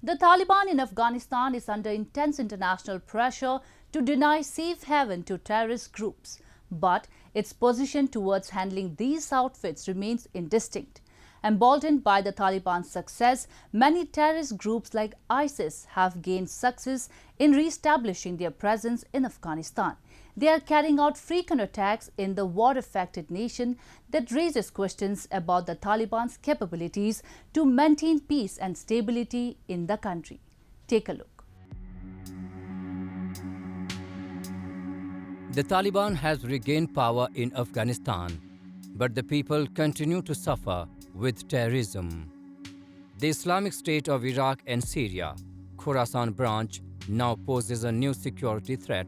The Taliban in Afghanistan is under intense international pressure to deny safe haven to terrorist groups. But its position towards handling these outfits remains indistinct. Emboldened by the Taliban's success, many terrorist groups like ISIS have gained success in re-establishing their presence in Afghanistan. They are carrying out frequent attacks in the war-affected nation that raises questions about the Taliban's capabilities to maintain peace and stability in the country. Take a look. The Taliban has regained power in Afghanistan, but the people continue to suffer with terrorism. The Islamic State of Iraq and Syria, Khorasan branch, now poses a new security threat.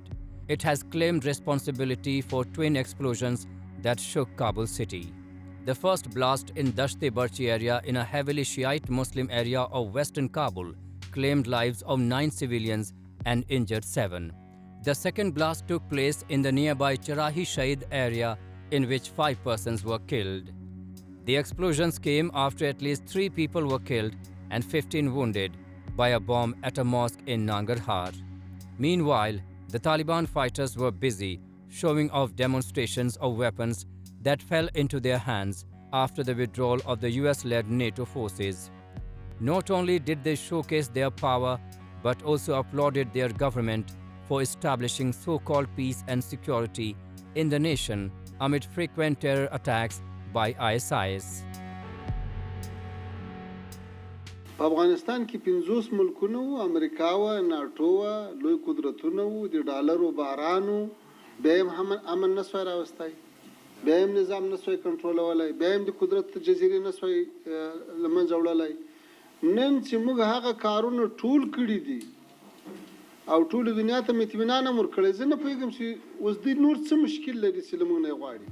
It has claimed responsibility for twin explosions that shook Kabul city. The first blast in Dasht-e-Barchi area in a heavily Shiite Muslim area of western Kabul claimed lives of 9 civilians and injured 7. The second blast took place in the nearby Charahi Shahid area in which 5 persons were killed. The explosions came after at least 3 people were killed and 15 wounded by a bomb at a mosque in Nangarhar. Meanwhile, the Taliban fighters were busy showing off demonstrations of weapons that fell into their hands after the withdrawal of the US-led NATO forces. Not only did they showcase their power, but also applauded their government for establishing so-called peace and security in the nation amid frequent terror attacks by ISIS. افغانستان کې 50 ملکونه وو، امریکا و، ناټو و، لوی قدرتونه وو، د ډالرو بارانو، بیا هم امن نسوای راوستی، بیا هم نظام نسوای کنټرولولای، بیا هم د قدرت جزیرې نسوای له منځه وړلی. نن چې موږ هغه کارونه ټول کړي دي او ټول دنیا ته اطمینان هم ورکړی، زه نه پوهېږم چې اوس دوی نور څه مشکل لري چې له موږ نه یې غواړي.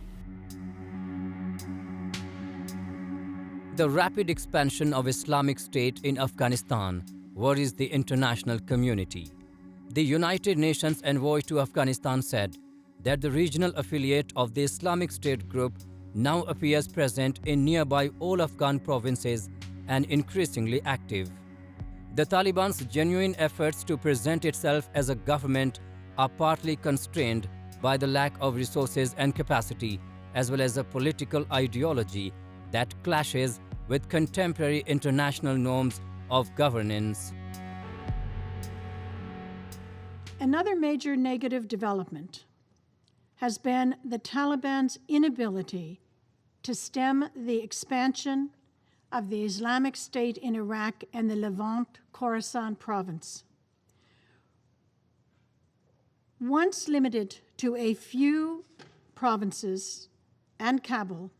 The rapid expansion of Islamic State in Afghanistan worries the international community. The United Nations envoy to Afghanistan said that the regional affiliate of the Islamic State group now appears present in nearby all Afghan provinces and increasingly active. The Taliban's genuine efforts to present itself as a government are partly constrained by the lack of resources and capacity, as well as a political ideology that clashes with contemporary international norms of governance. Another major negative development has been the Taliban's inability to stem the expansion of the Islamic State in Iraq and the Levant Khorasan province. Once limited to a few provinces and Kabul,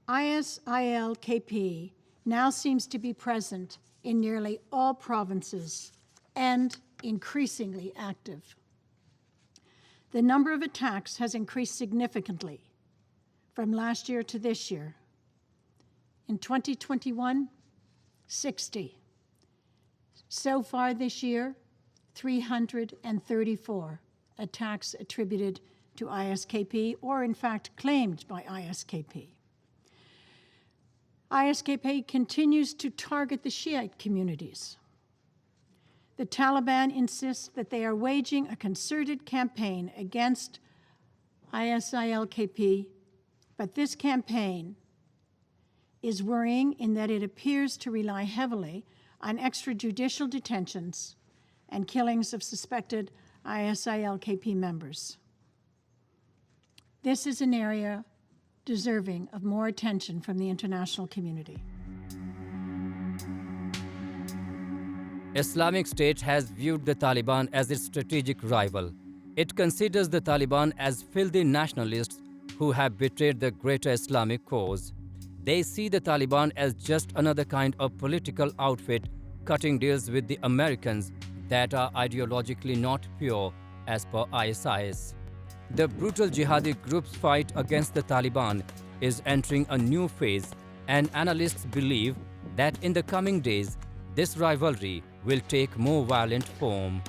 ISIL-KP now seems to be present in nearly all provinces and increasingly active. The number of attacks has increased significantly from last year to this year. In 2021, 60. So far this year, 334 attacks attributed to ISKP, or in fact claimed by ISKP. ISKP continues to target the Shiite communities. The Taliban insists that they are waging a concerted campaign against ISIL-KP, but this campaign is worrying in that it appears to rely heavily on extrajudicial detentions and killings of suspected ISIL-KP members. This is an area deserving of more attention from the international community. Islamic State has viewed the Taliban as its strategic rival. It considers the Taliban as filthy nationalists who have betrayed the greater Islamic cause. They see the Taliban as just another kind of political outfit cutting deals with the Americans that are ideologically not pure as per ISIS. The brutal jihadi group's fight against the Taliban is entering a new phase, and analysts believe that in the coming days, this rivalry will take more violent form.